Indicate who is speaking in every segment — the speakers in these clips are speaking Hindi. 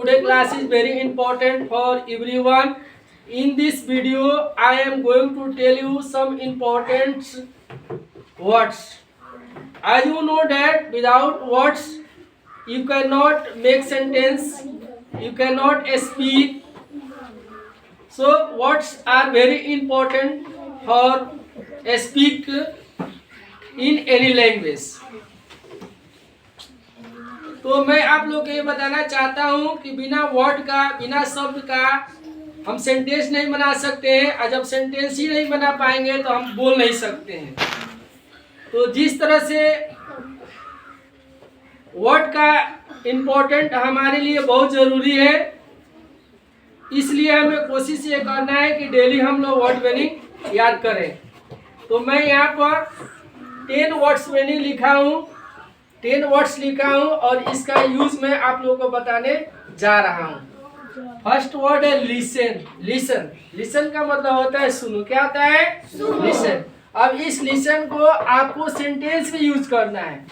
Speaker 1: today class is very important for everyone. In this video, I am going to tell you some important words. As you know that without words, you cannot make sentence, you cannot speak. So words are very important for speak in any language. तो मैं आप लोग को ये बताना चाहता हूँ कि बिना वर्ड का, बिना शब्द का हम सेंटेंस नहीं बना सकते हैं, और जब सेंटेंस ही नहीं बना पाएंगे तो हम बोल नहीं सकते हैं। तो जिस तरह से वर्ड का इम्पोर्टेंट हमारे लिए बहुत ज़रूरी है, इसलिए हमें कोशिश ये करना है कि डेली हम लोग वर्ड मीनिंग याद करें। तो मैं यहाँ पर 10 वर्ड्स मीनिंग लिखा हूँ, 10 वर्ड्स लिखा हूँ और इसका यूज मैं आप लोगों को बताने जा रहा हूँ। फर्स्ट वर्ड है लिसन। लिसन, लिसन का मतलब होता है सुनो। क्या होता है? लिसन। अब इस लिसन को आपको सेंटेंस में यूज करना है।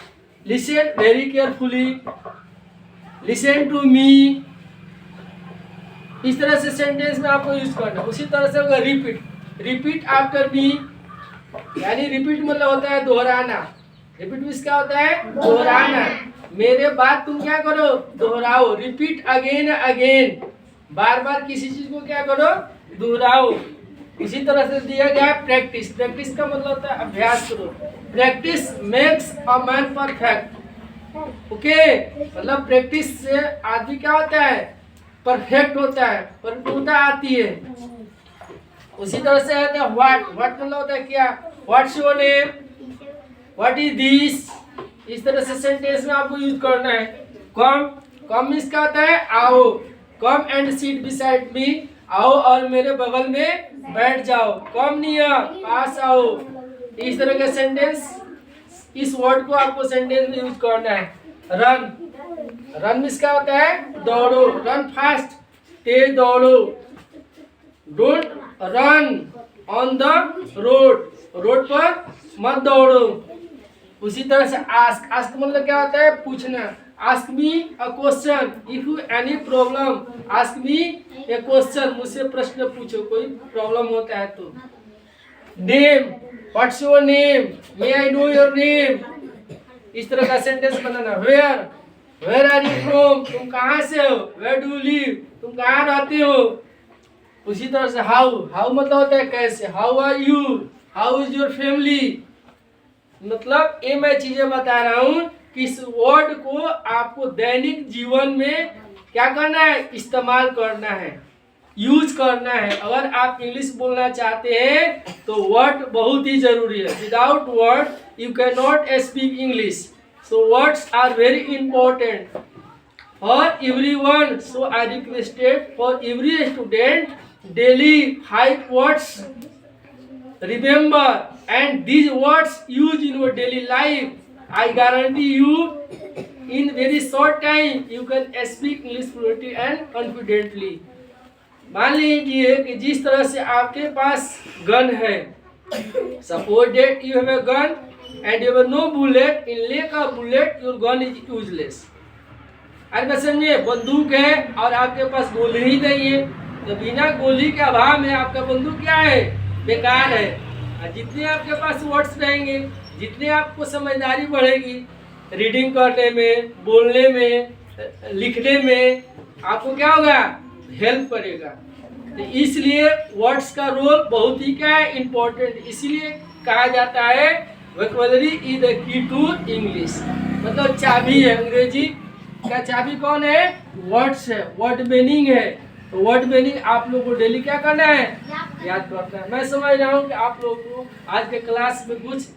Speaker 1: Listen very carefully, listen to me, इस तरह से सेंटेंस में आपको यूज करना है। उसी तरह से होगा रिपीट, रिपीट आफ्टर मी, यानी रिपीट मतलब होता है दोहराना। रिपीट मीन्स क्या होता है? दोहराना। मेरे बात तुम क्या करो? दोहराओ। रिपीट अगेन अगेन, बार बार किसी चीज को क्या करो? दोहराओ। इसी तरह से दिया गया है प्रैक्टिस। प्रैक्टिस का मतलब होता है अभ्यास करो। Practice makes a man perfect. Okay, मतलब प्रैक्टिस से आदमी क्या होता है? परफेक्ट होता है, परिपूर्णता आती है। उसी तरह से होता है व्हाट। व्हाट मतलब होता है क्या? What's your name, what is this, इस तरह से सेंटेंस में आपको यूज करना है। कम, कम मीन्स क्या होता है? आओ। Come and seat beside me, आओ और मेरे बगल में बैठ जाओ। कम नियर, पास आओ। इस तरह के सेंटेंस, इस वर्ड को आपको सेंटेंस में यूज करना है। रन, रन मीन्स क्या होता है? दौड़ो। रन फास्ट, तेज दौड़ो। Don't run on the road, road पर मत दौड़ो। उसी तरह से आस्क, आस्क मतलब क्या होता है? पूछना। Ask me a question if you any problem, ask me a question, मुझसे प्रश्न पूछो, कोई प्रॉब्लम होता है तो। Name, what's your name, may I know your name, इस तरह का सेंटेंस बनाना। Where, where are you from, तुम कहाँ से हो? वेयर डू यू लिव, तुम कहाँ रहते हो? उसी तरह से हाउ, हाउ मतलब होता है कैसे। How are you, how is your family. मतलब ये मैं चीजें बता रहा हूँ कि इस वर्ड को आपको दैनिक जीवन में क्या करना है? इस्तेमाल करना है, यूज करना है। अगर आप इंग्लिश बोलना चाहते हैं तो वर्ड बहुत ही जरूरी है। Without word you can not speak English. So words are very important for everyone. So I requested for every student daily 5 words remember, and these words used in your daily life. I guarantee you in very short time you can speak English fluently and confidently. मान लीजिए कि जिस तरह से आपके पास गन है, suppose that you have a gun and you have no bullet, in lack of bullet your gun is useless. अरे बस समझिए, बंदूक है और आपके पास गोली ही नहीं है, तो बिना गोली के अभाव में आपका बंदूक क्या है? बेकार है। और जितने आपके पास वर्ड्स रहेंगे, जितने आपको समझदारी बढ़ेगी, रीडिंग करने में, बोलने में, लिखने में, आपको क्या होगा? हेल्प करेगा। तो इसलिए वर्ड्स का रोल बहुत ही क्या है? इम्पोर्टेंट। इसीलिए कहा जाता है vocabulary is the key to English, मतलब चाबी है। अंग्रेजी का चाबी कौन है? वर्ड्स है, वर्ड मीनिंग है। तो वर्ड मीनिंग आप लोग को डेली क्या करना है? याद करना है। मैं समझ रहा हूँ कि आप लोग को आज के क्लास में कुछ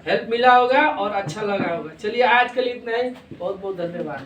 Speaker 1: हेल्प मिला होगा और अच्छा लगा होगा। चलिए आज के लिए इतना ही। बहुत बहुत धन्यवाद।